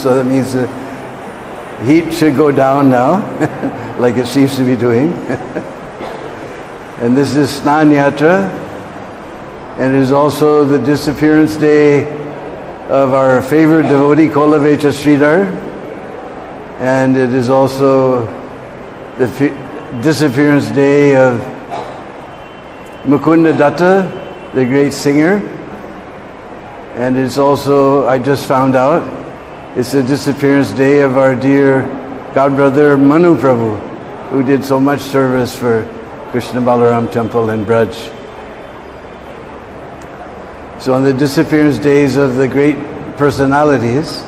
so that means the heat should go down now, like it seems to be doing. And this is Snan Yatra, and it is also the disappearance day of our favorite devotee, Kolavecha Sridhar, and it is also the disappearance day of Mukunda Datta, the great singer, and it's also, I just found out, it's the disappearance day of our dear godbrother Manu Prabhu, who did so much service for Krishna Balaram Temple in Braj. So on the disappearance days of the great personalities,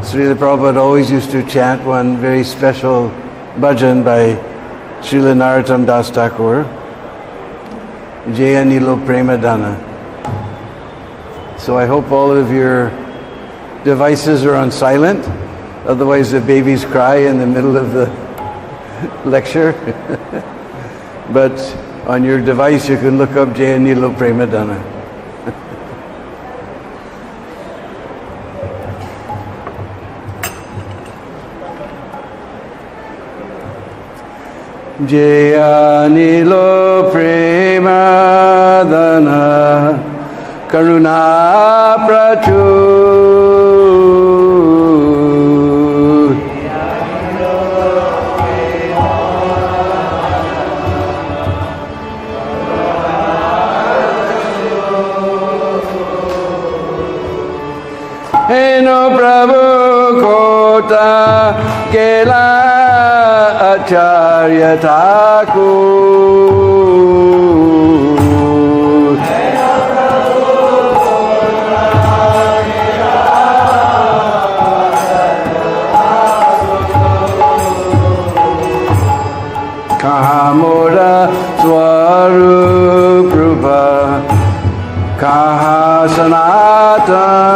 Srila Prabhupada always used to chant one very special bhajan by Srila Narottam Das Thakur, Jaya Nilo Premadana. So I hope all of your devices are on silent, otherwise the babies cry in the middle of the lecture. But on your device you can look up Jaya Nilo Premadana. Jaya Nilo Premadana Karuna Prachur Heno Prabhu Kota Kela Acharya Thakur Kahamura Swarup Rupa Kaha Sanatan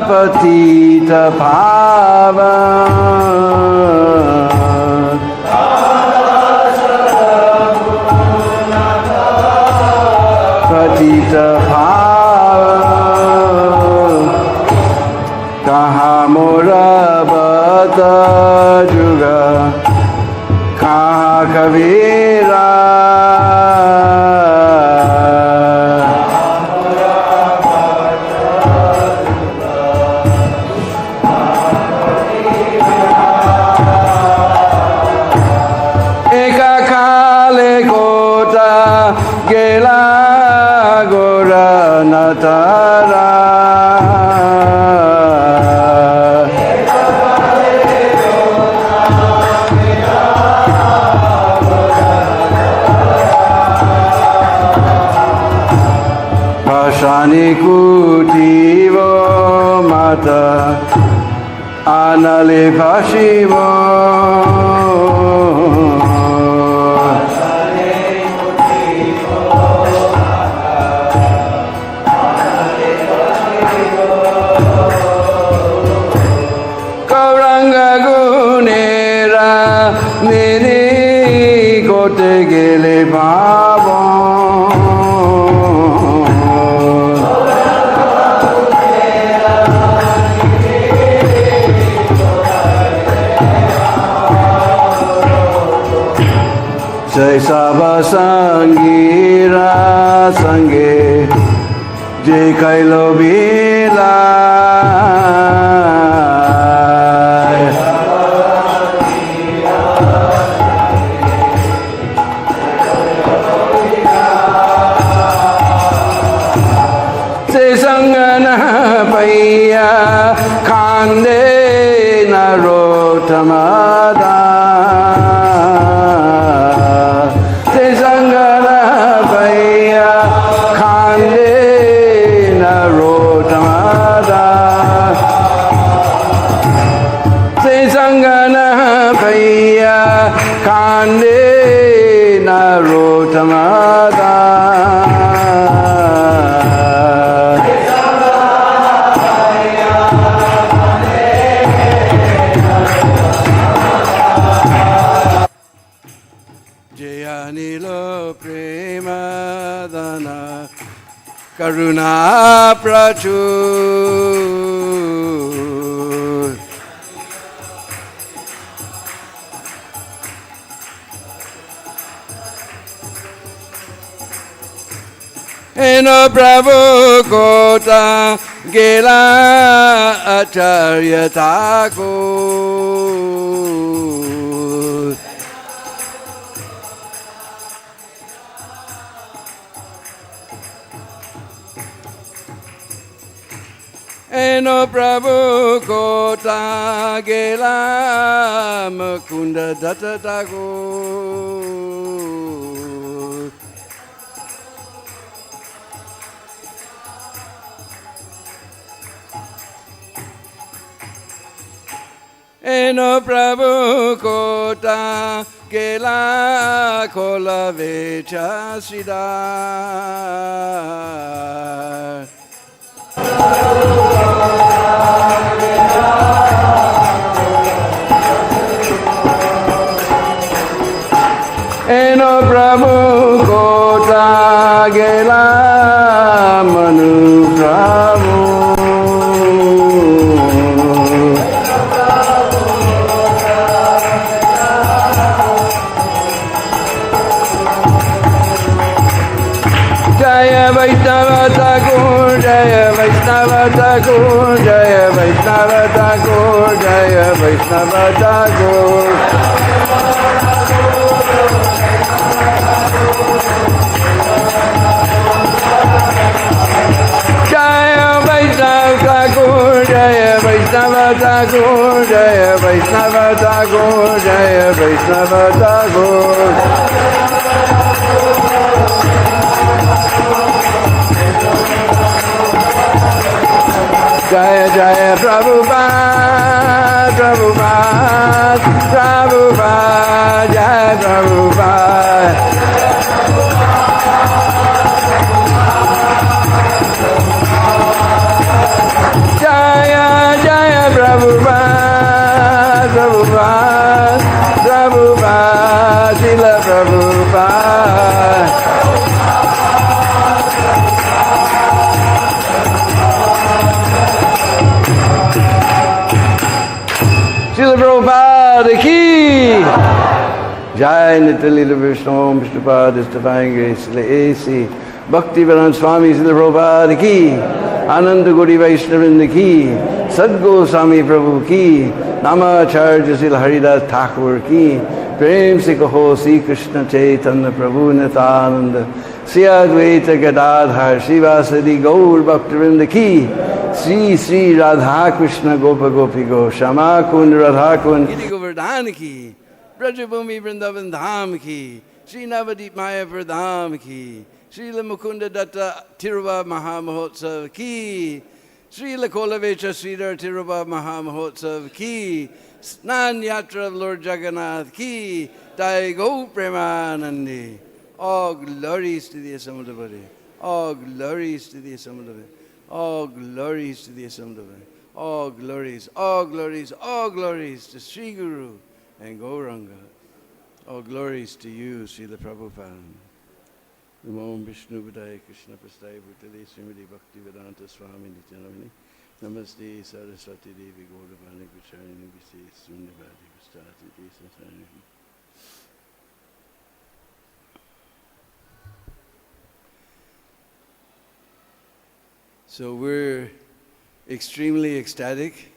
Patita Pavan Patita Pavan Kahamura Bata Juga Kaha Kavira Natara Pashani Kutivo Mata Anale Pashivo Gele Baba Jai Saba Sangira Sange Jai Kailo Bila Khande Narotamada Te Sangana Bhaiya Khande Narotamada Te Sangana Bhaiya Khande Narotamada Karuna Prachur. Eno Prabhu Kota Gela Acharya Thakur. Eno Prabhu Kota Gela Mukunda Datta Thakur. Eno Prabhu Kota Gela Kola Vecha Sridhar. Eno Prabhu Kota Gela Manu Prabhu. Jaya Vaishnava Thakur, Jaya Vaishnava Thakur, Jaya Vaishnava Thakur, Jaya Vaishnava Thakur. Jaya Vaishnava Thakur, Jaya Vaishnava Thakur, Jaya Vaishnava Thakur, Jaya Vaishnava Thakur. Jaya Jaya Prabhupada, Prabhupada, Prabhupada, Jaya Prabhupada. Jaya Jaya Prabhupada, Prabhupada, Prabhupada, Srila Prabhupada. Srila Prabhupada ki Jai Nityalila Vishnu Om Vishnupad is Divine Grace A.C. Bhakti Vedanta Swami Srila Prabhupada ki Ananda Gauri Vaishnavinda ki Sadguru Swami Prabhu ki Namacharya Srila Haridas Thakur ki Prem se kaho Sri Krishna Chaitanya Prabhu Nityananda Sri Advaita Gadadhar Srivasadi Gaur Bhaktivinoda ki Sri Sri Radha Krishna Gopa Gopi Go Shama Kund Radha Kund Giri Govardhan ki Brajabhumi Vrindavan Dham ki Sri Navadip Mayapur Dham ki Srila Mukunda Datta Tiruva Mahamahotsav ki Srila Kolavecha Sridhar Tiruva Mahamahotsav ki Snan Yatra of Lord Jagannath ki Jai Go Premanandi. All glories to the assembled body. All glories to the assembled body. All glories to the assembled body. All glories, all glories, all glories to Sri Guru and Gauranga. All glories to you, Srila Prabhupada. Namo Vishnu Padaya Krishna Prasthaya Bhutale Srimati Bhakti Vedanta Swami Nityanamani Namaste Saraswati Devi Gauravani Vicharini Vise Sunyavadi Vistati Desasani. So we're extremely ecstatic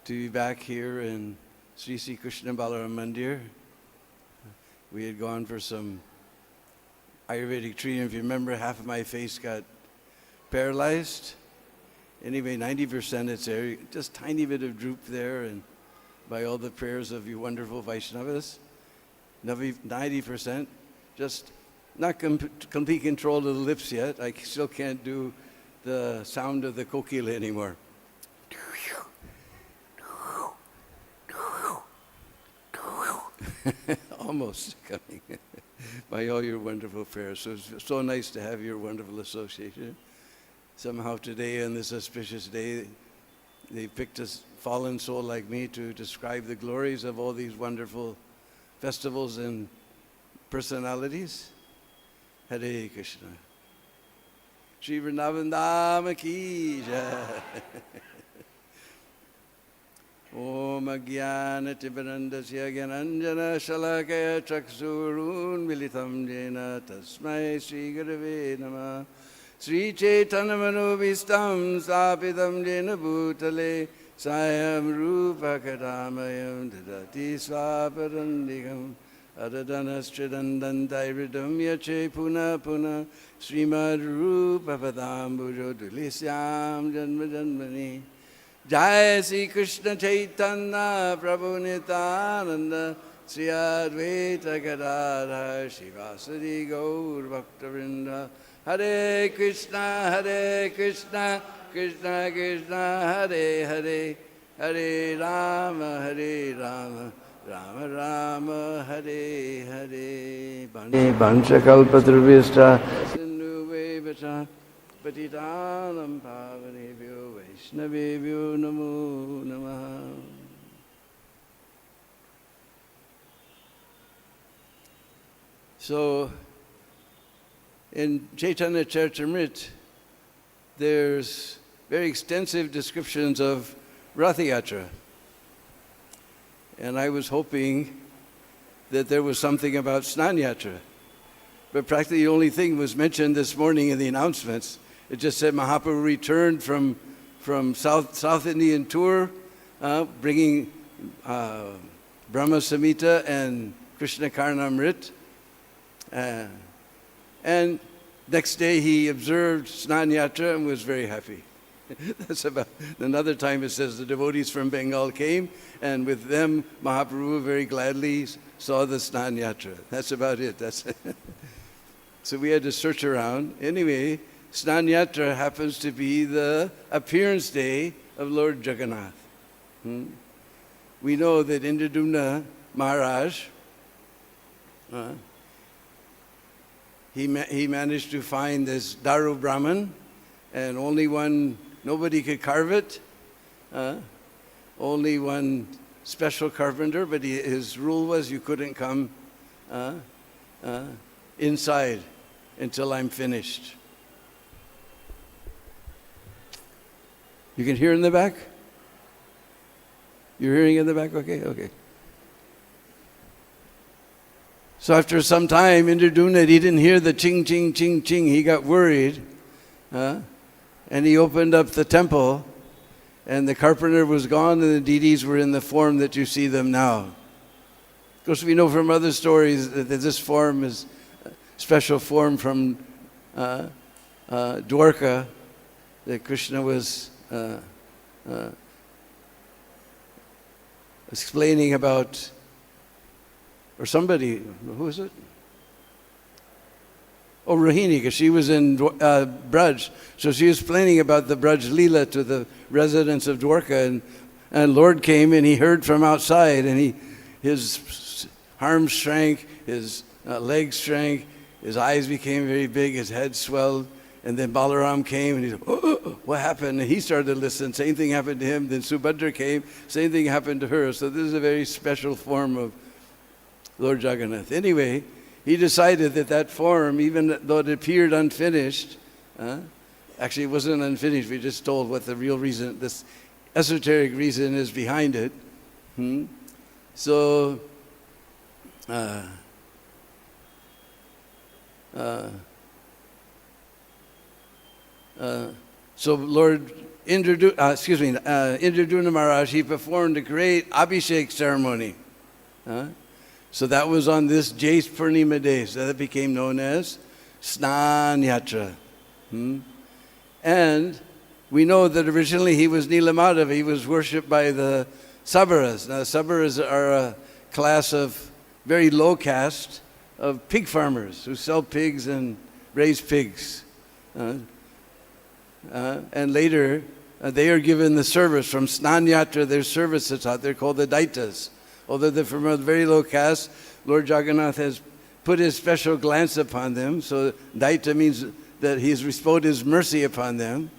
to be back here in Sri Sri Krishna Balaram Mandir. We had gone for some Ayurvedic treatment. If you remember, half of my face got paralyzed. Anyway, 90% it's there, just tiny bit of droop there, and by all the prayers of you wonderful Vaishnavas, 90%, just not complete control of the lips yet. I still can't do the sound of the kokila anymore. Almost coming by all your wonderful prayers. So it's so nice to have your wonderful association. Somehow today, on this auspicious day, they picked a fallen soul like me to describe the glories of all these wonderful festivals and personalities. Hare Krishna. Shri Vrindavan Dham ki jai. Om Ajnana Timirandasya Gyananjana Shalakaya Chaksurun Militam Jena Tasmai Shri Gurave Namah. Sri Chaitanya Manobhistam Sthapitam Jena Bhutale Sayam Rupa Kadamayam Dadati Svaparandikam Adadanastridandantaivridam Yache Puna Puna Srimad Rupa Padambujo Dulisyam Janma Janmani. Jai Sri Krishna Chaitanya Prabhu Nityananda Sri Advaita Gadadhar Shivasari Gaur Bhaktavinda. Hare Krishna, Krishna Krishna, Hare Hare, Hare Rama, Rama Rama, Hare Hare. Vanchakalpatrubhyascha Sindhu Vevacha Patitanam Pavanebhyo Vaishnavebhyo Namo Namaha. So, in Chaitanya Charitamrita, there's very extensive descriptions of Rath Yatra. And I was hoping that there was something about Snan Yatra. But practically the only thing was mentioned this morning in the announcements. It just said Mahaprabhu returned from South Indian tour, bringing Brahma Samhita and Krishna Karnamrit. And next day he observed Snan Yatra and was very happy. That's about another time it says the devotees from Bengal came, and with them Mahaprabhu very gladly saw the Snan Yatra. That's about it. So we had to search around. Anyway, Snan Yatra happens to be the appearance day of Lord Jagannath. We know that Indradumna Maharaj, he managed to find this Daru Brahman, and nobody could carve it. Only one special carpenter, but his rule was you couldn't come inside until I'm finished. You can hear in the back? You're hearing in the back? Okay. So after some time, Indradumna, he didn't hear the ching, ching, ching, ching. He got worried. And he opened up the temple, and the carpenter was gone, and the deities were in the form that you see them now. Of course, we know from other stories that this form is a special form from Dwarka, that Krishna was explaining about, or somebody, who is it? Oh, Rohini, because she was in Braj. So she was explaining about the Braj Leela to the residents of Dwarka, and Lord came and he heard from outside, and his arms shrank, his legs shrank, his eyes became very big, his head swelled, and then Balaram came and he said, oh, what happened? And he started to listen. Same thing happened to him. Then Subhadra came. Same thing happened to her. So this is a very special form of Lord Jagannath. Anyway, he decided that form, even though it appeared unfinished, actually it wasn't unfinished, we just told what the real reason, this esoteric reason is behind it. So, so Lord Indradumna Maharaj, he performed a great Abhishek ceremony. So that was on this Jais Purnima day. So that became known as Snan Yatra. And we know that originally he was Nilamadhava. He was worshipped by the Sabaras. Now, the Sabaras are a class of very low caste of pig farmers who sell pigs and raise pigs. And later, they are given the service. From Snan Yatra, their service is taught. They're called the Daitas. Although they're from a very low caste, Lord Jagannath has put his special glance upon them. So Daita means that he's bestowed his mercy upon them.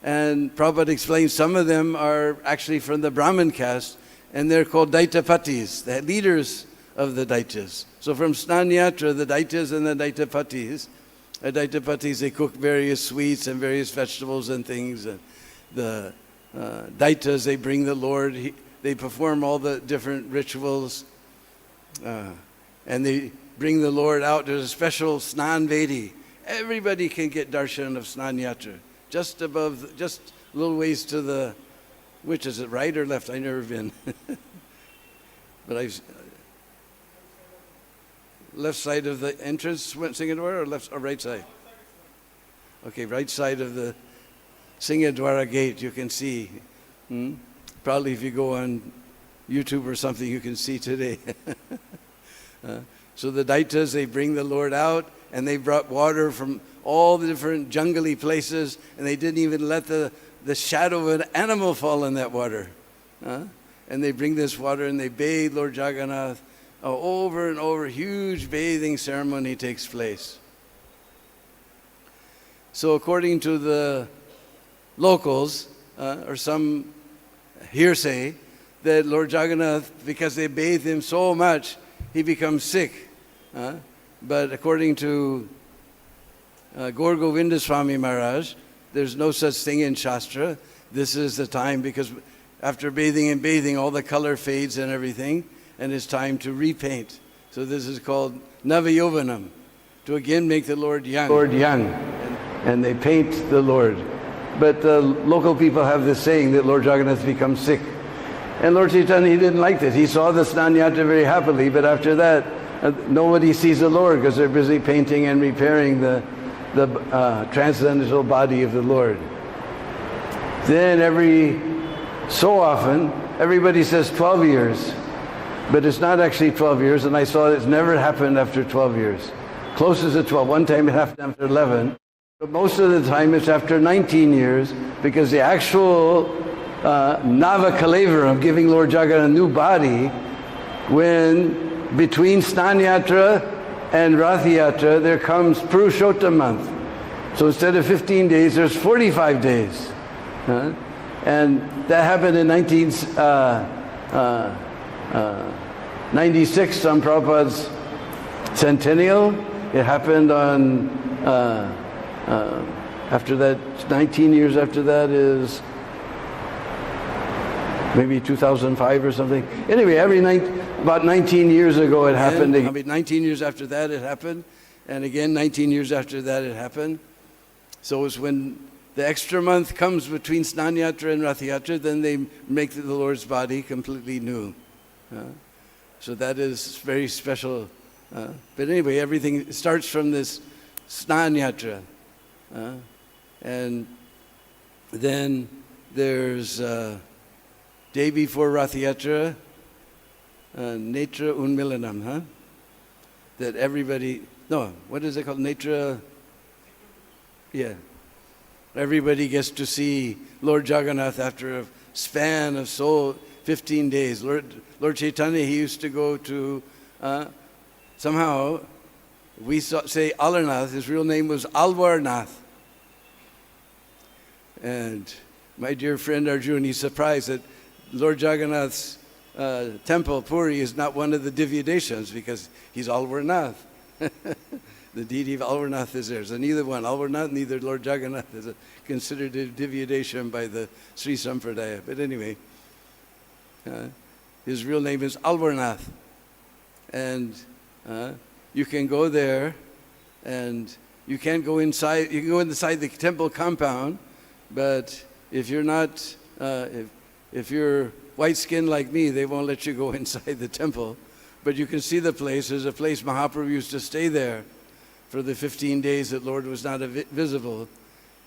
And Prabhupada explains some of them are actually from the Brahmin caste, and they're called Daitapatis, the leaders of the Daitas. So from Snan Yatra, the Daitas and the Daitapatis At Daitapatis, they cook various sweets and various vegetables and things. And the Daitas, they bring the Lord. They perform all the different rituals. And they bring the Lord out. There's a special Snan Vedi. Everybody can get darshan of Snan Yatra. Just above, just a little ways to the, which is it, right or left? I've never been. But I've, left side of the entrance, Singadwara, or left or right side? Okay, right side of the Singadwara gate, you can see. Probably if you go on YouTube or something, you can see today. So the Daitas, they bring the Lord out, and they brought water from all the different jungly places, and they didn't even let the shadow of an animal fall in that water. And they bring this water and they bathe Lord Jagannath. Over and over, huge bathing ceremony takes place. So according to the locals, or some hearsay, that Lord Jagannath, because they bathe him so much, he becomes sick. But according to Gaur Govindaswami Maharaj, there's no such thing in Shastra. This is the time, because after bathing and bathing, all the color fades and everything, and it's time to repaint. So this is called Navayovanam, to again make the Lord young. And they paint the Lord. But the local people have this saying that Lord Jagannath becomes sick. And Lord Chaitanya, he didn't like this. He saw the Snan Yatra very happily, but after that, nobody sees the Lord because they're busy painting and repairing the transcendental body of the Lord. Then every so often, everybody says 12 years, but it's not actually 12 years, and I saw it's never happened after 12 years. Closest to 12. One time it happened after 11, but most of the time it's after 19 years, because the actual Nava Kalevaram, giving Lord Jagannath a new body, when between Snan Yatra and Rath Yatra there comes Purushottam month. So instead of 15 days, there's 45 days. And that happened in 96 on Prabhupada's centennial. It happened on, after that, 19 years after that is maybe 2005 or something. Anyway, about 19 years ago it happened. 19 years after that it happened. And again, 19 years after that it happened. So it's when the extra month comes between Snan Yatra and Rath Yatra, then they make the Lord's body completely new. So that is very special. But anyway, everything starts from this Snan Yatra. And then there's day before Rath Yatra, Netra Unmilanam, that everybody, no, what is it called? Netra, yeah. Everybody gets to see Lord Jagannath after a span of 15 days. Lord Chaitanya, he used to go to, somehow, we say Alarnath, his real name was Alvarnath. And my dear friend Arjun, he's surprised that Lord Jagannath's temple, Puri, is not one of the Divya Deshans, because he's Alvarnath. The deity of Alvarnath is there. So neither one, Alvarnath, neither Lord Jagannath is considered a Divya Deshan by the Sri Sampradaya. But anyway, his real name is Alvarnath. And you can go there, and you can't go inside. You can go inside the temple compound, but if you're not, if you're white-skinned like me, they won't let you go inside the temple. But you can see the place. There's a place Mahaprabhu used to stay there for the 15 days that Lord was not visible.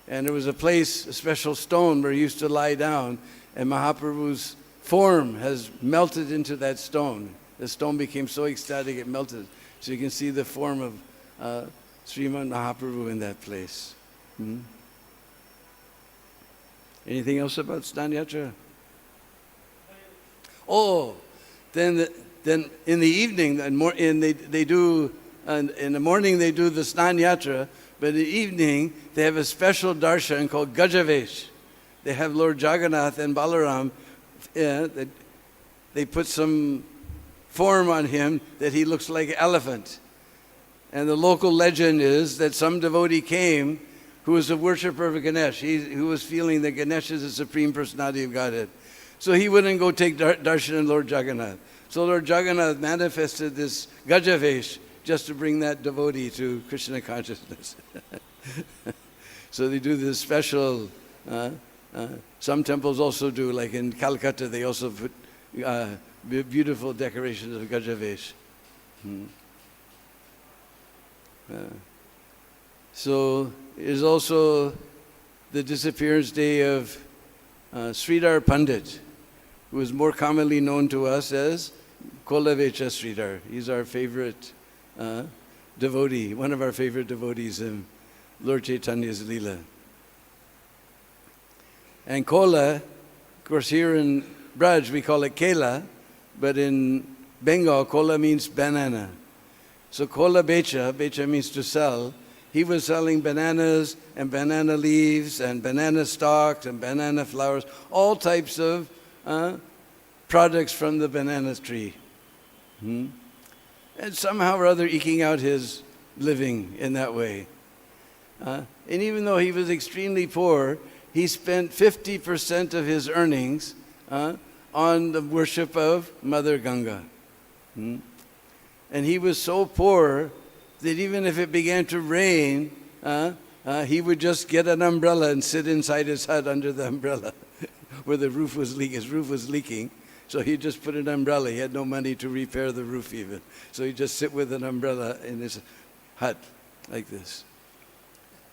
And there was a place, a special stone where he used to lie down, and Mahaprabhu's form has melted into that stone. The stone became so ecstatic it melted. So you can see the form of Sriman Mahaprabhu in that place. Anything else about Snan Yatra? Oh, then in the evening, they do. And in the morning they do the Snan Yatra, but in the evening they have a special darshan called Gajavesh. They have Lord Jagannath and Balaram, they put some form on him that he looks like an elephant. And the local legend is that some devotee came who was a worshiper of Ganesh, who was feeling that Ganesh is the Supreme Personality of Godhead. So he wouldn't go take darshan of Lord Jagannath. So Lord Jagannath manifested this Gajavesh just to bring that devotee to Krishna consciousness. So they do this special, some temples also do, like in Calcutta, they also put beautiful decorations of Gajavesh. So it is also the disappearance day of Sridhar Pandit, who is more commonly known to us as Kolavecha Sridhar. He's our favorite devotee, one of our favorite devotees in Lord Chaitanya's Leela. And Kola, of course here in Braj we call it Kela, but in Bengal Kola means banana. So Kola Becha, Becha means to sell. He was selling bananas and banana leaves and banana stalks and banana flowers, all types of products from the banana tree. And somehow or other eking out his living in that way. And even though he was extremely poor, he spent 50% of his earnings on the worship of Mother Ganga. And he was so poor that even if it began to rain, he would just get an umbrella and sit inside his hut under the umbrella where the roof was leaking. His roof was leaking, so he just put an umbrella. He had no money to repair the roof even. So he'd just sit with an umbrella in his hut like this.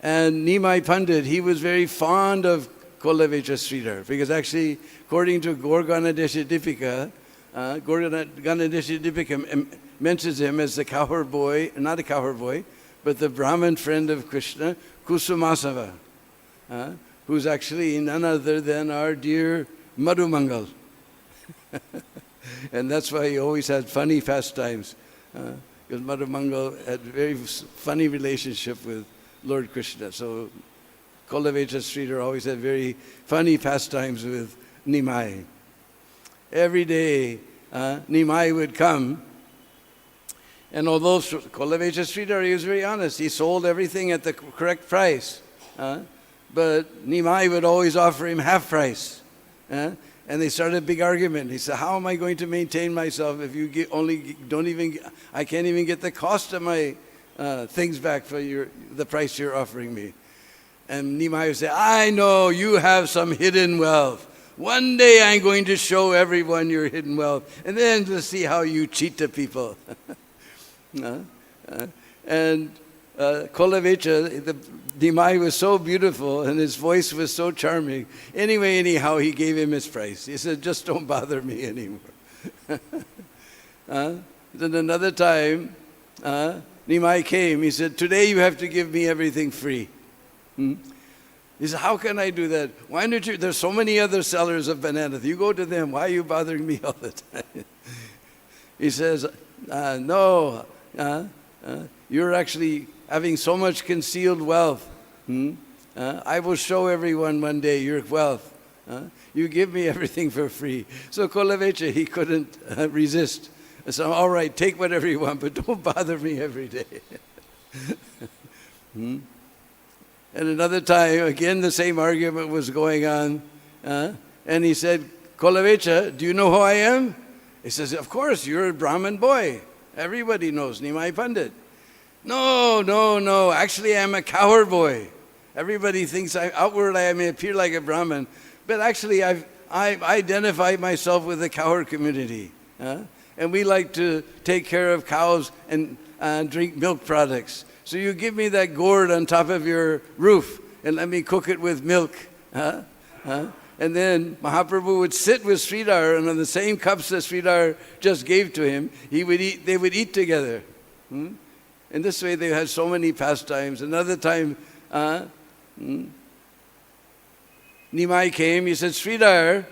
And Nimai Pandit, he was very fond of Kolavecha Sridhar, because actually, according to Gaur-Ganadesha Dipika, Gaur-Ganadesha Dipika mentions him as the cowherd boy, not a cowherd boy, but the Brahmin friend of Krishna, Kusumasava, who's actually none other than our dear Madhumangal. And that's why he always had funny pastimes, because Madhumangal had a very funny relationship with Lord Krishna. So Kolavecha Sridhar always had very funny pastimes with Nimai. Every day, Nimai would come, and although Kolavecha Sridhar, he was very honest. He sold everything at the correct price. But Nimai would always offer him half price. And they started a big argument. He said, how am I going to maintain myself if you I can't even get the cost of my things back for the price you're offering me. And Nimai would say, I know you have some hidden wealth. One day I'm going to show everyone your hidden wealth, and then to see how you cheat the people. And Kolavecha, Nimai was so beautiful and his voice was so charming. Anyway, anyhow, he gave him his price. He said, just don't bother me anymore. Then another time, Nimai came. He said, today you have to give me everything free. He said, how can I do that? Why don't you? There's so many other sellers of bananas. You go to them. Why are you bothering me all the time? He says, no, you're actually having so much concealed wealth. I will show everyone one day your wealth. You give me everything for free. So Kolavecha, he couldn't resist. So, all right, take whatever you want, but don't bother me every day. And another time, again, the same argument was going on. And he said, Kolavecha, do you know who I am? He says, of course, you're a Brahmin boy. Everybody knows Nimai Pandit. No. Actually, I'm a cowherd boy. Everybody thinks outward I may appear like a Brahmin, but actually I identify myself with the cowherd community. And we like to take care of cows and drink milk products. So you give me that gourd on top of your roof and let me cook it with milk. And then Mahaprabhu would sit with Sridhar, and on the same cups that Sridhar just gave to him, they would eat together. In this way they had so many pastimes. Another time, Nimai came, he said, Sridhar,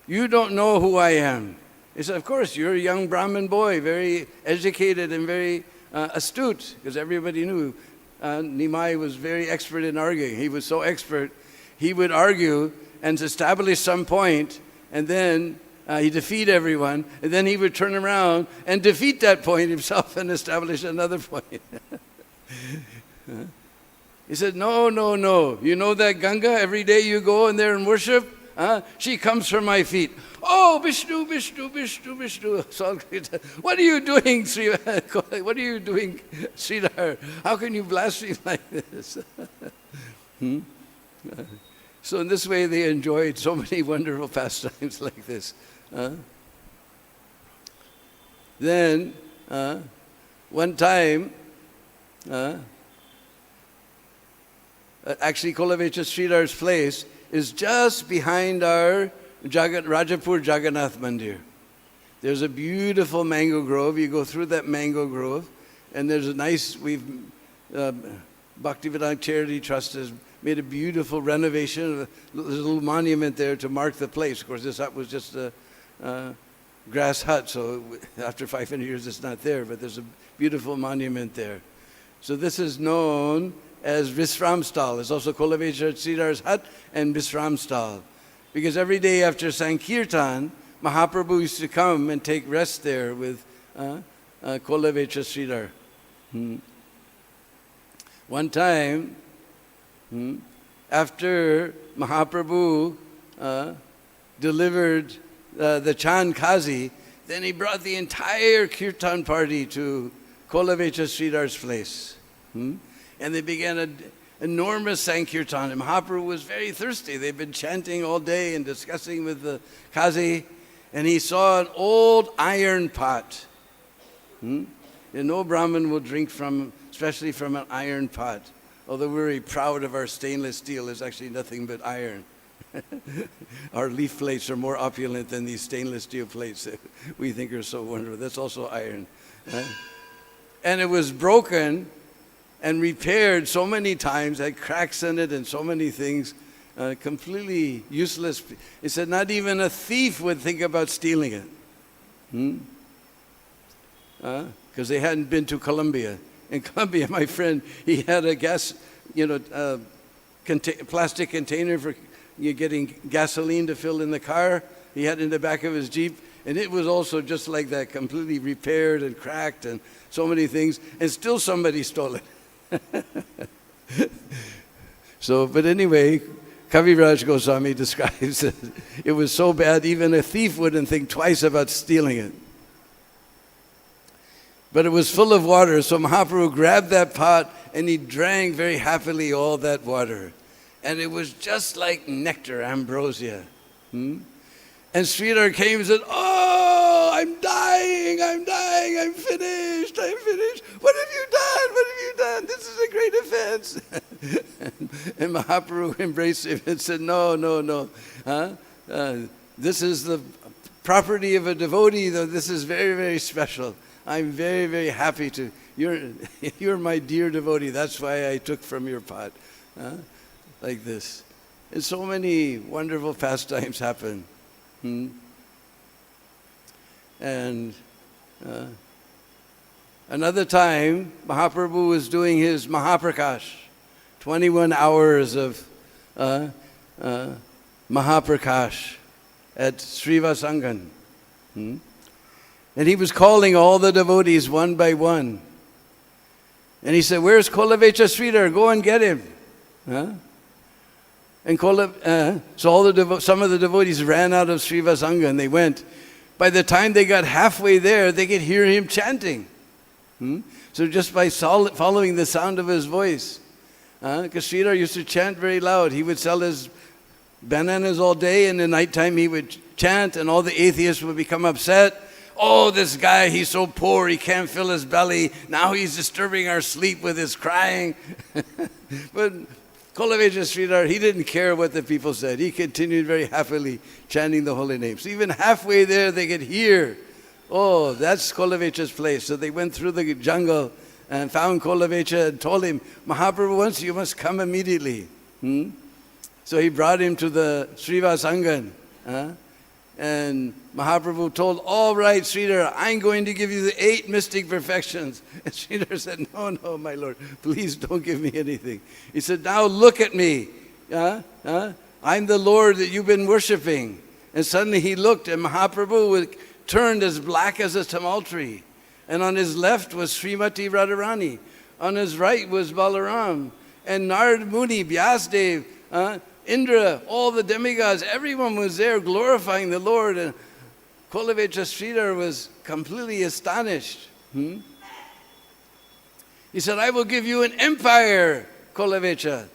you don't know who I am. He said, of course, you're a young Brahmin boy, very educated and very astute, because everybody knew Nimai was very expert in arguing. He was so expert, he would argue and establish some point, and then He'd defeat everyone, and then he would turn around and defeat that point himself and establish another point. He said, no, no, no. You know that Ganga, every day you go in there and worship? She comes from my feet. Oh, Vishnu, Vishnu, Vishnu, Vishnu. So, what are you doing, Sri? What are you doing, Sridhar? How can you blaspheme like this? So in this way they enjoyed so many wonderful pastimes like this. Then, one time, actually Kolavecha Sridhar's place is just behind our Rajapur Jagannath Mandir. There's a beautiful mango grove. You go through that mango grove, and there's a nice, Bhaktivedanta Charity Trust has made a beautiful renovation. There's a little monument there to mark the place. Of course, this hut was just a grass hut, so after 500 years it's not there, but there's a beautiful monument there. So this is known as Visram Stal. It's also Kolavecha Sridhar's hut and Visram Stal. Because every day after Sankirtan, Mahaprabhu used to come and take rest there with Kolavecha Sridhar. One time, after Mahaprabhu delivered the Chand Kazi, then he brought the entire kirtan party to Kolavecha Sridhar's place. And they began an enormous Sankirtan. And Mahaprabhu was very thirsty. They'd been chanting all day and discussing with the Kazi. And he saw an old iron pot. And no Brahmin will drink from, especially from an iron pot. Although we're very proud of our stainless steel, it's actually nothing but iron. Our leaf plates are more opulent than these stainless steel plates that we think are so wonderful. That's also iron. And it was broken and repaired so many times, had cracks in it and so many things, completely useless. He said not even a thief would think about stealing it. Because they hadn't been to Colombia. In Colombia, my friend, he had a gas, plastic container for getting gasoline to fill in the car. He had it in the back of his Jeep. And it was also just like that, completely repaired and cracked and so many things. And still somebody stole it. So, but anyway, Kaviraj Goswami describes it. It was so bad, even a thief wouldn't think twice about stealing it. But it was full of water, so Mahaprabhu grabbed that pot and he drank very happily all that water. And it was just like nectar, ambrosia. And Sridhar came and said, oh, I'm dying, I'm finished. What have you done? What have you done? This is a great offense. And Mahaprabhu embraced him and said, no. This is the property of a devotee, though this is very, very special. I'm very, very happy to, you're my dear devotee, that's why I took from your pot. Like this. And so many wonderful pastimes happen. And another time, Mahaprabhu was doing his Mahaprakash, 21 hours of Mahaprakash at Srivasangan. And he was calling all the devotees one by one. And he said, where's Kolavecha Sridhar? Go and get him. And so some of the devotees ran out of Srivasanga and they went. By the time they got halfway there, they could hear him chanting. So just by following the sound of his voice. Because Sridhar used to chant very loud. He would sell his bananas all day, and at nighttime he would chant, and all the atheists would become upset. Oh, this guy, he's so poor, he can't fill his belly. Now he's disturbing our sleep with his crying. But Kolavecha Sridhar, he didn't care what the people said. He continued very happily chanting the holy names. So even halfway there, they could hear, oh, that's Kolavecha's place. So they went through the jungle and found Kolavecha and told him, Mahaprabhu wants you must come immediately. So he brought him to the Srivasangan. And Mahaprabhu told, all right, Sridhar, I'm going to give you the 8 mystic perfections. And Sridhar said, no, my Lord, please don't give me anything. He said, now look at me. I'm the Lord that you've been worshiping. And suddenly he looked, and Mahaprabhu turned as black as a tamal tree. And on his left was Srimati Radharani. On his right was Balaram. And Narad Muni, Vyasdev, Indra, all the demigods, everyone was there glorifying the Lord. And Kolavecha Sridhar was completely astonished. He said, I will give you an empire, Kolavecha.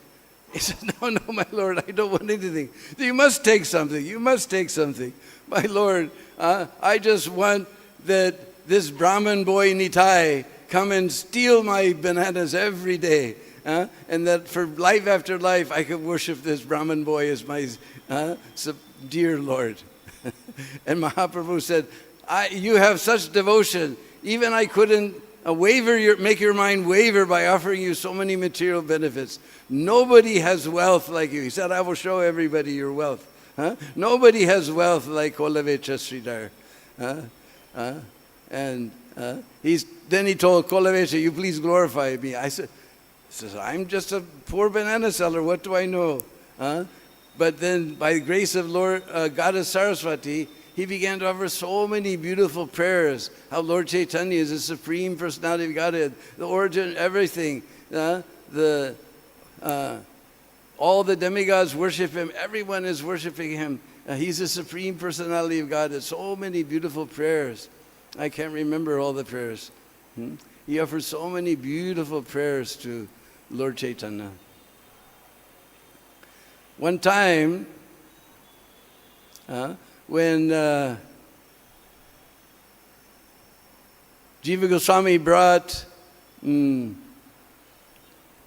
He said, no, my Lord, I don't want anything. You must take something. You must take something. My Lord, I just want that this Brahmin boy Nitai come and steal my bananas every day. And that for life after life, I could worship this Brahmin boy as my dear Lord. And Mahaprabhu said, you have such devotion. Even I couldn't make your mind waver by offering you so many material benefits. Nobody has wealth like you. He said, I will show everybody your wealth. Nobody has wealth like Kolavecha Sridhar. And then he told Kolavecha, you please glorify me. I said, I'm just a poor banana seller. What do I know? But then by the grace of Lord Goddess Saraswati, he began to offer so many beautiful prayers. How Lord Chaitanya is the Supreme Personality of Godhead, the origin, everything. All the demigods worship him. Everyone is worshiping him. He's the Supreme Personality of Godhead. So many beautiful prayers. I can't remember all the prayers. He offered so many beautiful prayers to Lord Chaitanya. One time, when Jiva Goswami brought,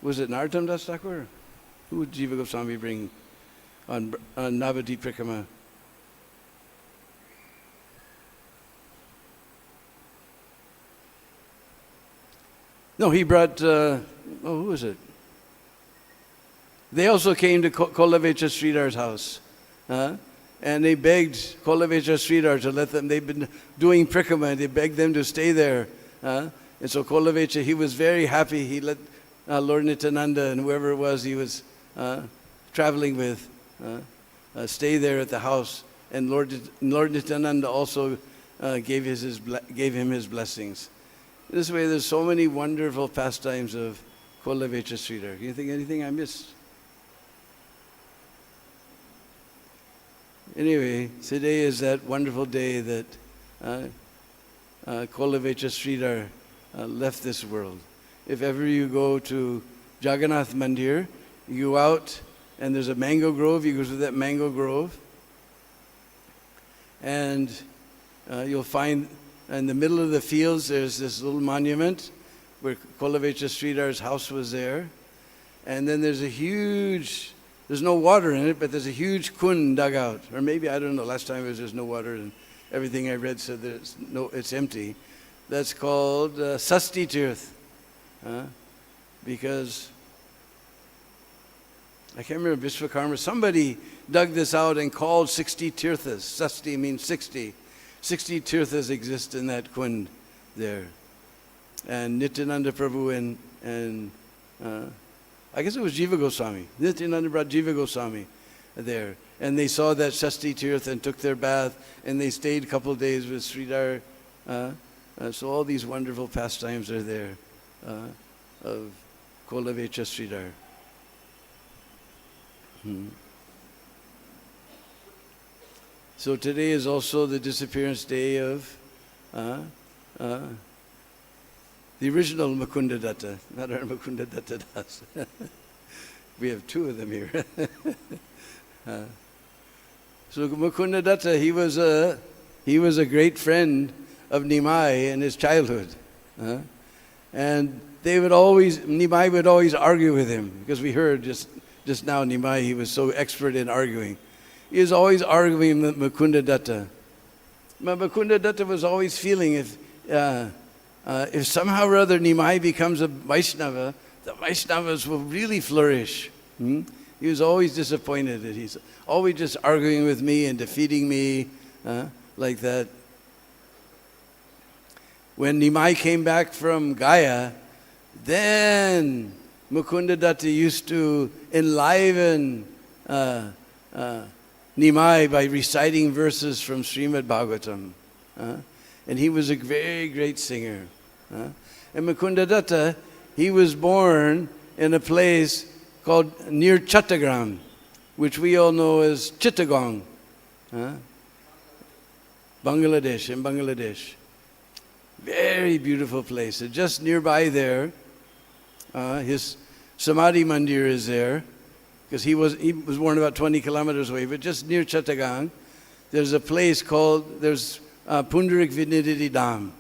was it Narottam Das Thakur? Who would Jiva Goswami bring on Navadip Prikrama? No, he brought, who was it? They also came to Kolavecha Sridhar's house. And they begged Kolavecha Sridhar to let them, they've been doing Prikrama, they begged them to stay there. And so Kolavecha, he was very happy. He let Lord Nityananda and whoever it was he was traveling with stay there at the house. And Lord Nityananda also gave him his blessings. This way, there's so many wonderful pastimes of Kolavecha Sridhar. Can you think of anything I missed? Anyway, today is that wonderful day that Kolavecha Sridhar left this world. If ever you go to Jagannath Mandir, you go out and there's a mango grove, you go to that mango grove, and you'll find in the middle of the fields there's this little monument where Kolavecha Sridhar's house was there. And then there's there's no water in it, but there's a huge kund dug out. Or maybe, I don't know, last time there's no water, and everything I read said it's empty. That's called Sasti Tirth. Because, I can't remember, Vishwakarma, somebody dug this out and called 60 tirthas. Sasti means 60. 60 tirthas exist in that kund there. And Nityananda Prabhu and I guess it was Jiva Goswami. Nityananda brought Jiva Goswami there. And they saw that Shasti Tirth and took their bath, and they stayed a couple of days with Sridhar. So all these wonderful pastimes are there of Kolavecha Sridhar. So today is also the disappearance day of the original Mukunda Datta, not our Mukunda Datta Das. We have two of them here. So Mukunda Datta, he was a great friend of Nimai in his childhood. And Nimai would always argue with him, because we heard just now Nimai, he was so expert in arguing. He was always arguing with Mukunda Datta. But Mukunda Datta was always feeling if somehow or other Nimai becomes a Vaishnava, the Vaishnavas will really flourish. He was always disappointed that he's always just arguing with me and defeating me like that. When Nimai came back from Gaya, then Mukunda Datta used to enliven Nimai by reciting verses from Srimad Bhagavatam. And he was a very great singer. And Mukunda Datta, he was born in a place called near Chattagram, which we all know as Chittagong, Bangladesh, in Bangladesh. Very beautiful place. And just nearby there, his Samadhi Mandir is there, because he was born about 20 kilometers away, but just near Chittagong, there's a place called, Pundarik Viniditi Dham.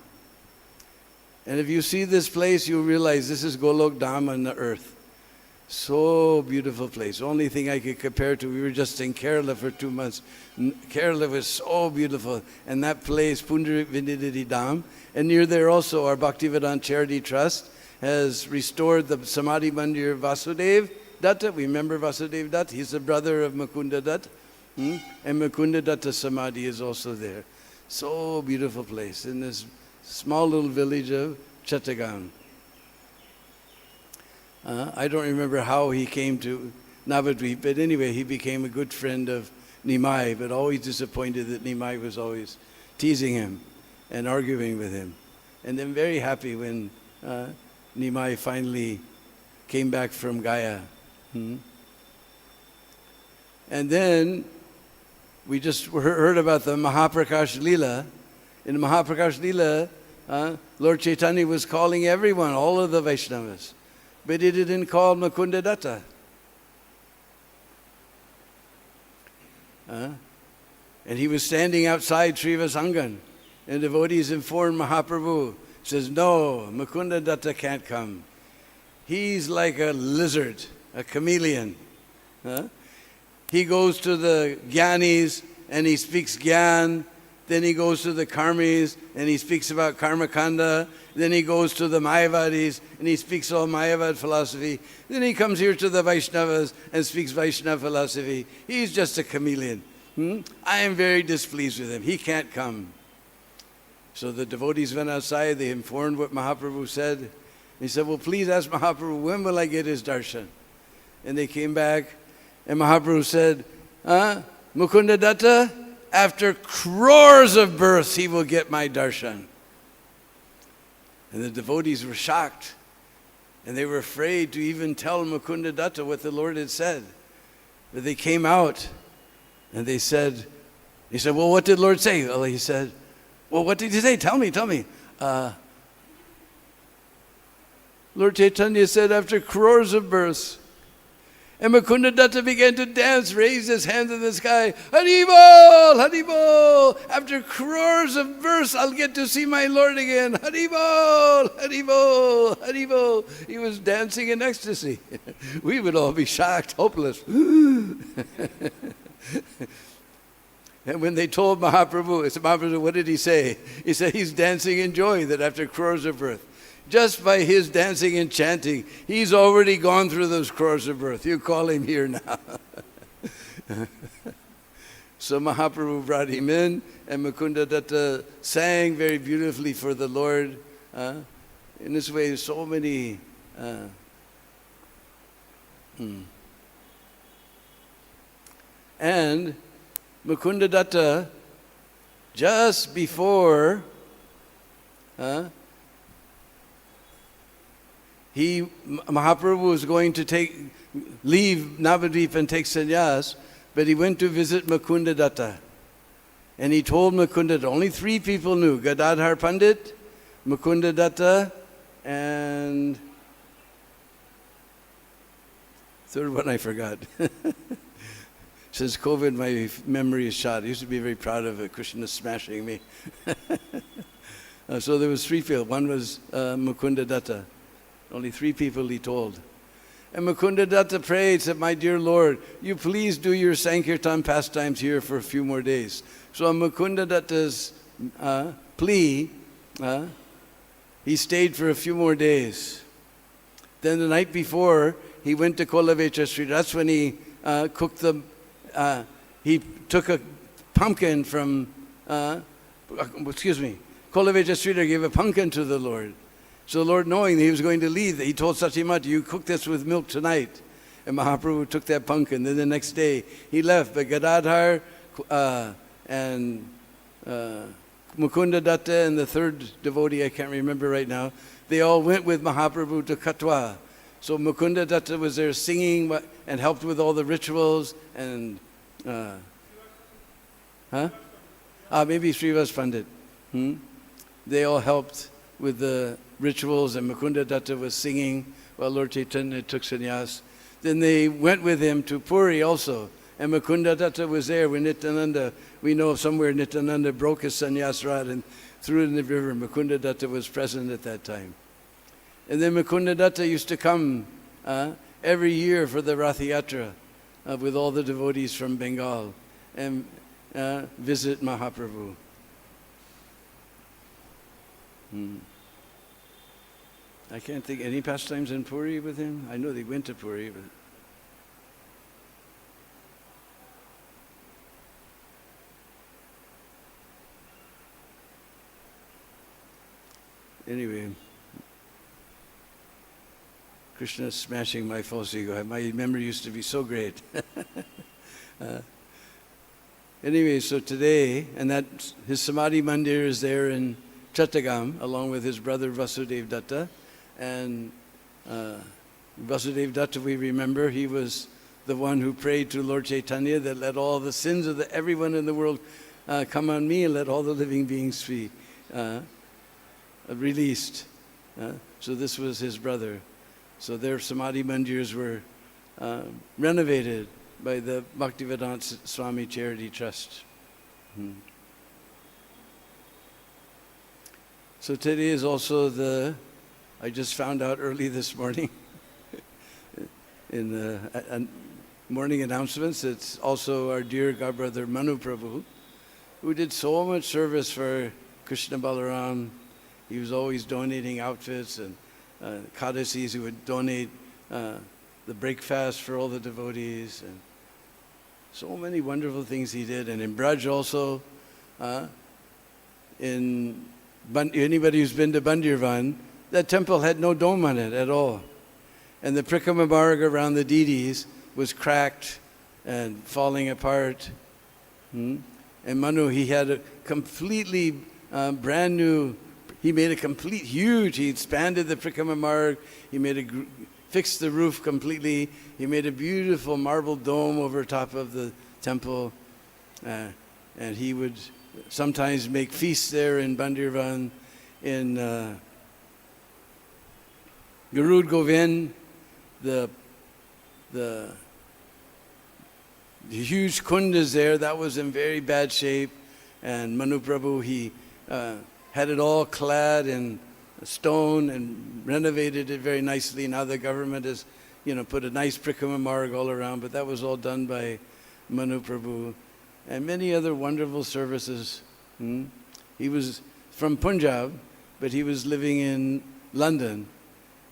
And if you see this place, you'll realize this is Golok Dham on the earth. So beautiful place. Only thing I could compare to, we were just in Kerala for 2 months. Kerala was so beautiful. And that place, Pundarik Viniditi Dham, and near there also our Bhaktivedanta Charity Trust has restored the Samadhi Mandir Vasudev Datta. We remember Vasudev Datta? He's the brother of Mukunda Datta. And Mukunda Datta Samadhi is also there. So beautiful place in this small little village of Chittagong. I don't remember how he came to Navadvip, but anyway, he became a good friend of Nimai, but always disappointed that Nimai was always teasing him and arguing with him. And then very happy when Nimai finally came back from Gaya. And then we just heard about the Mahaprakash Leela. In Mahaprakash Leela, Lord Chaitanya was calling everyone, all of the Vaishnavas. But he didn't call Mukunda Datta. And he was standing outside Srivasangan. And devotees informed Mahaprabhu, says, no, Mukunda Datta can't come. He's like a lizard, a chameleon. He goes to the Gyanis and he speaks Gyan. Then he goes to the Karmis and he speaks about Karmakanda. Then he goes to the Mayavadis and he speaks all Mayavad philosophy. Then he comes here to the Vaishnavas and speaks Vaishnava philosophy. He's just a chameleon. I am very displeased with him. He can't come. So the devotees went outside. They informed what Mahaprabhu said. He said, well, please ask Mahaprabhu, when will I get his darshan? And they came back and Mahaprabhu said, Mukunda Datta, after crores of births, he will get my darshan. And the devotees were shocked. And they were afraid to even tell Mukunda Datta what the Lord had said. But they came out and he said, well, what did the Lord say? Well, he said, well, what did he say? Tell me. Lord Chaitanya said, after crores of births. And Mukunda Datta began to dance, raised his hands in the sky. Haribol, Haribol. After crores of births, I'll get to see my Lord again. Haribol, Haribol, Haribol. He was dancing in ecstasy. We would all be shocked, hopeless. And when they told Mahaprabhu, Mahaprabhu, what did he say? He said, he's dancing in joy that after crores of birth. Just by his dancing and chanting, he's already gone through those crores of birth. You call him here now. So Mahaprabhu brought him in, and Mukunda Datta sang very beautifully for the Lord. In this way, so many... And Mukunda Datta, just before... Mahaprabhu was going to leave Navadvip and take sannyas, but he went to visit Mukunda Datta. And he told Mukunda Datta, only 3 people knew, Gadadhar Pandit, Mukunda Datta, and third one I forgot. Since COVID, my memory is shot. I used to be very proud of it. Krishna smashing me. So there was 3 people. One was Mukunda Datta. Only 3 people he told. And Mukunda Datta prayed, said, my dear Lord, you please do your Sankirtan pastimes here for a few more days. So on Mukunda Datta's plea, he stayed for a few more days. Then the night before, he went to Kolavecha Street. That's when he cooked he took a pumpkin from, Kolavecha Streeter gave a pumpkin to the Lord. So the Lord, knowing that he was going to leave, he told Satyamata, you cook this with milk tonight. And Mahaprabhu took that punk, and then the next day he left. But Gadadhar and Mukunda Datta and the third devotee, I can't remember right now, they all went with Mahaprabhu to Katwa. So Mukunda Datta was there singing and helped with all the rituals and... maybe Srivas Pandit. They all helped with the rituals, and Mukunda Datta was singing while Lord Chaitanya took sannyas. Then they went with him to Puri also, and Mukunda Datta was there when Nityananda, we know somewhere Nityananda broke his sannyas rod and threw it in the river. Mukunda Datta was present at that time. And then Mukunda Datta used to come every year for the Rath Yatra with all the devotees from Bengal and visit Mahaprabhu. I can't think any pastimes in Puri with him. I know they went to Puri, but anyway, Krishna's smashing my false ego. My memory used to be so great. Anyway, so today, and that his Samadhi Mandir is there in Chattagam, along with his brother Vasudev Datta. And Vasudev Datta, we remember, he was the one who prayed to Lord Chaitanya that let all the sins of everyone in the world come on me, and let all the living beings be released. So this was his brother. So their Samadhi Mandirs were renovated by the Bhaktivedanta Swami Charity Trust. So today is also I just found out early this morning in the morning announcements, it's also our dear godbrother Manu Prabhu, who did so much service for Krishna Balaram. He was always donating outfits and Kadasi's. He would donate the breakfast for all the devotees, and so many wonderful things he did. And in Braj also, anybody who's been to Bandirvan, that temple had no dome on it at all. And the Prikrama Marg around the Didis was cracked and falling apart. And Manu, he had a completely brand new, he made a complete huge, he expanded the Prikrama Marg, he fixed the roof completely, he made a beautiful marble dome over top of the temple. And he would sometimes make feasts there in Bandirvan. In Garud Govind, the huge kund is there, that was in very bad shape. And Manu Prabhu, he had it all clad in stone and renovated it very nicely. Now the government has, put a nice Prikrama Marg all around, but that was all done by Manu Prabhu. And many other wonderful services. He was from Punjab, but he was living in London.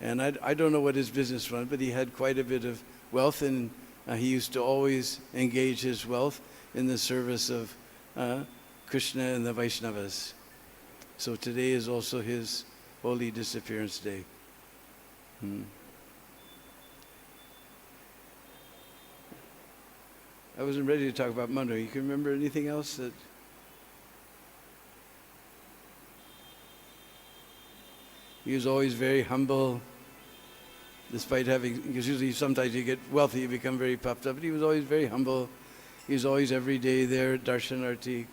And I don't know what his business was, but he had quite a bit of wealth, and he used to always engage his wealth in the service of Krishna and the Vaishnavas. So today is also his holy disappearance day. I wasn't ready to talk about Manu. You can remember anything else that... He was always very humble, despite having, because usually sometimes you get wealthy, you become very puffed up, but he was always very humble. He was always every day there at Darshanarti.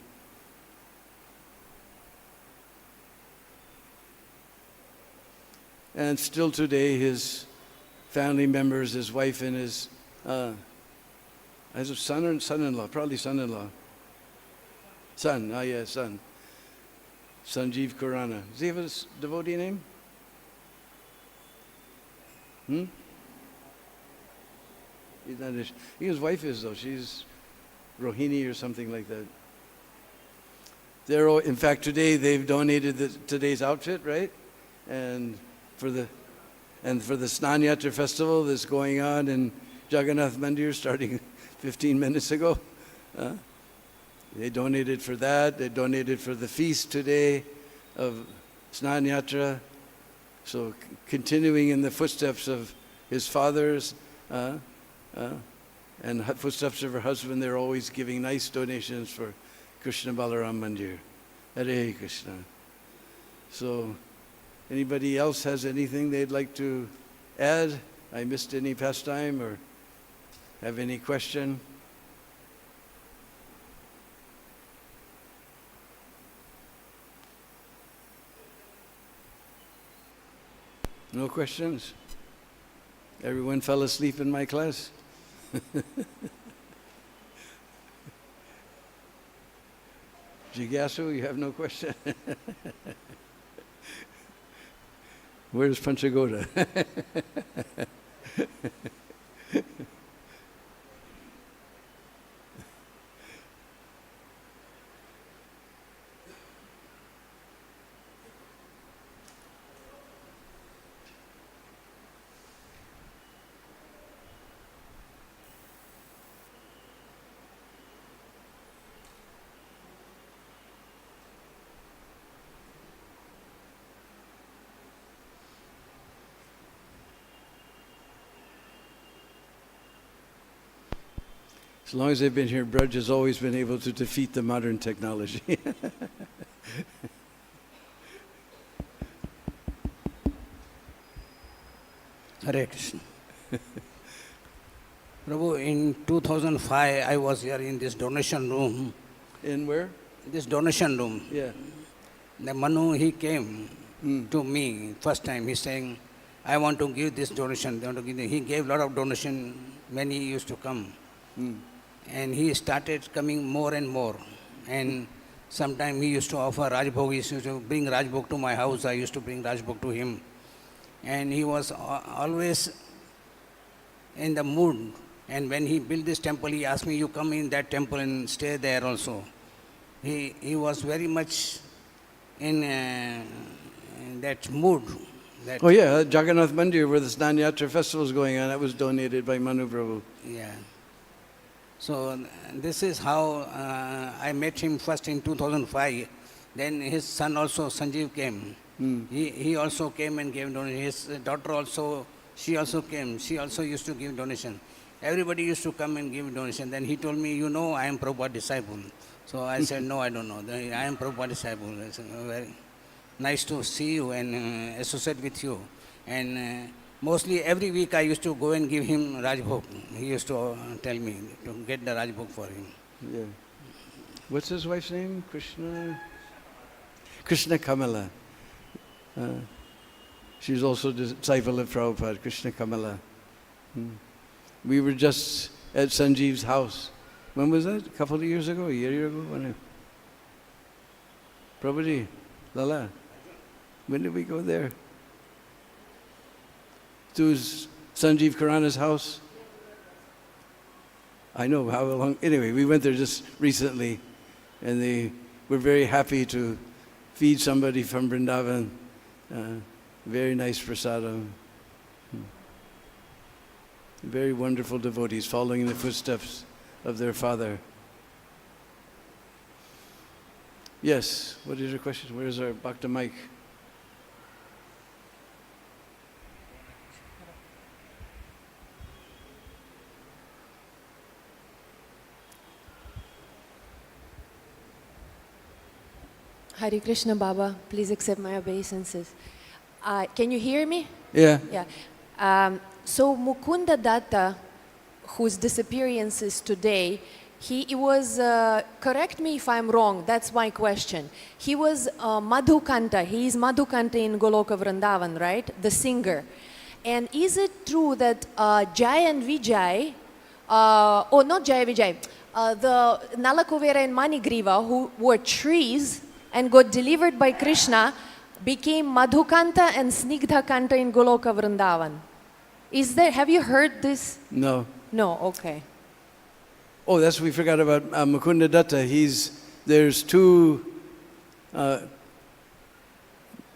And still today, his family members, his wife and his son or son-in-law, probably son-in-law. Son, son. Sanjeev Khurana. Does he have a devotee name? He's not his wife is, though. She's Rohini or something like that. In fact, today they've donated today's outfit, right? And for the Snan Yatra festival that's going on in Jagannath Mandir starting 15 minutes ago. They donated for that. They donated for the feast today of Snan Yatra. So continuing in the footsteps of his fathers, And footsteps of her husband, they're always giving nice donations for Krishna Balaram Mandir. Hare Krishna. So, anybody else has anything they'd like to add? I missed any pastime or have any question? No questions? Everyone fell asleep in my class? Jigasu, you have no question? Where's Panchagoda? As long as they've been here, Braj has always been able to defeat the modern technology. Hare Krishna. Prabhu, in 2005, I was here in this donation room. In where? This donation room. Yeah. The Manu, he came to me first time. He's saying, I want to give this donation. He gave a lot of donation when he used to come. And he started coming more and more. And sometime he used to offer Rajbhog. He used to bring Rajbhog to my house. I used to bring Rajbhog to him. And he was always in the mood. And when he built this temple, he asked me, you come in that temple and stay there also. He was very much in that mood. That Oh yeah, Jagannath Mandir where the Snanyatra festival is going on, that was donated by Manu Prabhu. Yeah. So this is how I met him first in 2005. Then his son also, Sanjeev, came. He also came and gave donation. His daughter also, she also came. She also used to give donation. Everybody used to come and give donation. Then he told me, you know, I am Prabhupada disciple. So I said, no, I don't know. I am Prabhupada disciple. I said, very nice to see you and associate with you. And mostly every week I used to go and give him Rajbhog. He used to tell me to get the Rajbhog for him. Yeah. What's his wife's name? Krishna Kamala. She's also a disciple of Prabhupada, Krishna Kamala. We were just at Sanjeev's house. When was that? A couple of years ago? A year ago? When? Prabhuji, Lala, when did we go there? To Sanjeev Karana's house? I know how long. Anyway, we went there just recently, and they were very happy to feed somebody from Vrindavan. Very nice prasadam. Very wonderful devotees following in the footsteps of their father. Yes, what is your question? Where's our Bhakta mic? Hare Krishna Baba, please accept my obeisances. Can you hear me? Yeah. Yeah. So Mukunda Datta, whose disappearance is today, he was, correct me if I'm wrong, that's my question. He was Madhukanta, he is Madhukanta in Goloka Vrindavan, right? The singer. And is it true that Jai and Vijay, not Jai Vijay, the Nalakuvera and Manigriva, who were trees and got delivered by Krishna, became Madhukanta and Snigdhakanta in Goloka Vrindavan? Have you heard this? No. No, okay. Oh, that's what we forgot about Mukunda Datta. There's two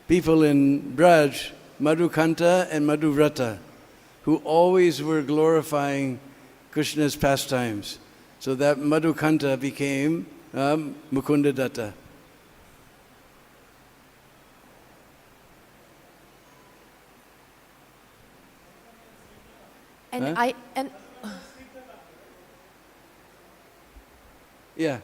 people in Braj, Madhukanta and Madhuvrata, who always were glorifying Krishna's pastimes. So that Madhukanta became Mukunda Datta. And Huh? Yeah.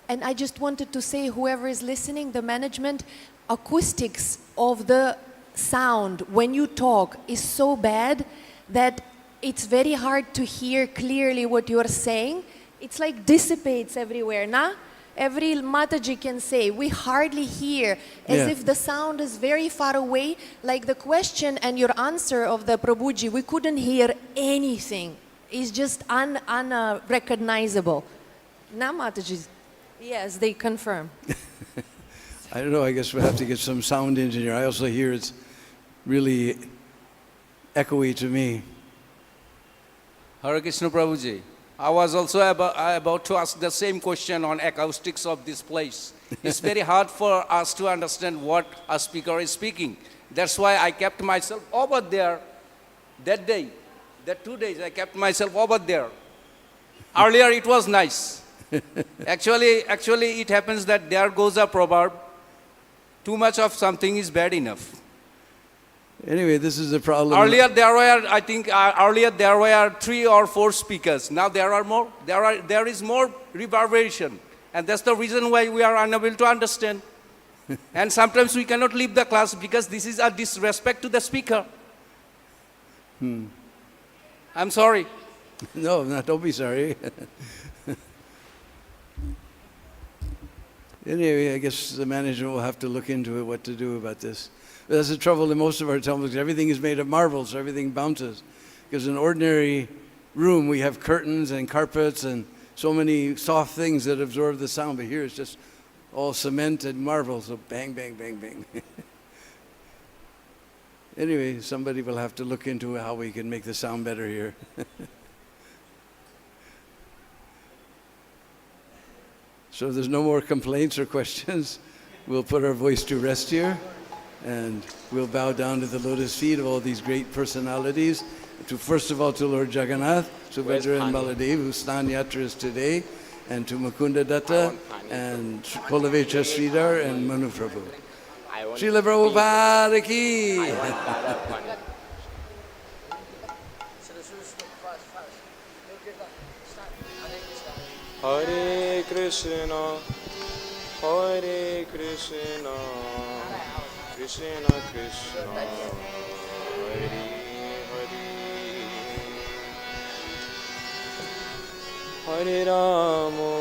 And I just wanted to say, whoever is listening, the management acoustics of the sound when you talk is so bad that it's very hard to hear clearly what you're saying. It's like dissipates everywhere, nah? Every Mataji can say, we hardly hear, as if the sound is very far away, like the question and your answer of the Prabhuji, we couldn't hear anything. It's just unrecognizable. Nah, Mataji? Yes, they confirm. I don't know, I guess we'll have to get some sound engineer. I also hear it's really echoey to me. Hare Krishna Prabhuji. I was also about to ask the same question on acoustics of this place. It's very hard for us to understand what a speaker is speaking. That's why I kept myself over there that day. That 2 days I kept myself over there. Earlier it was nice. Actually it happens that there goes a proverb, too much of something is bad enough. Anyway, this is the problem. Earlier there were 3 or 4 speakers. Now there are more. There is more reverberation, and that's the reason why we are unable to understand. And sometimes we cannot leave the class because this is a disrespect to the speaker. I'm sorry. No, don't be sorry. Anyway, I guess the management will have to look into it, what to do about this. But that's the trouble in most of our temples. Everything is made of marble, so everything bounces. Because in an ordinary room, we have curtains and carpets and so many soft things that absorb the sound. But here it's just all cement and marble, so bang, bang, bang, bang. Anyway, somebody will have to look into how we can make the sound better here. So if there's no more complaints or questions, we'll put our voice to rest here, and we'll bow down to the lotus feet of all these great personalities. First of all, to Lord Jagannath, Subhadra and Baladev, whose Snan Yatra is today, and to Mukunda Datta, and Kolavecha Sridhar, and Manu Prabhu. Srila Prabhupada ki! Hare Krishna, Hare Krishna, Krishna Krishna, Hare Hare, Hare Rama,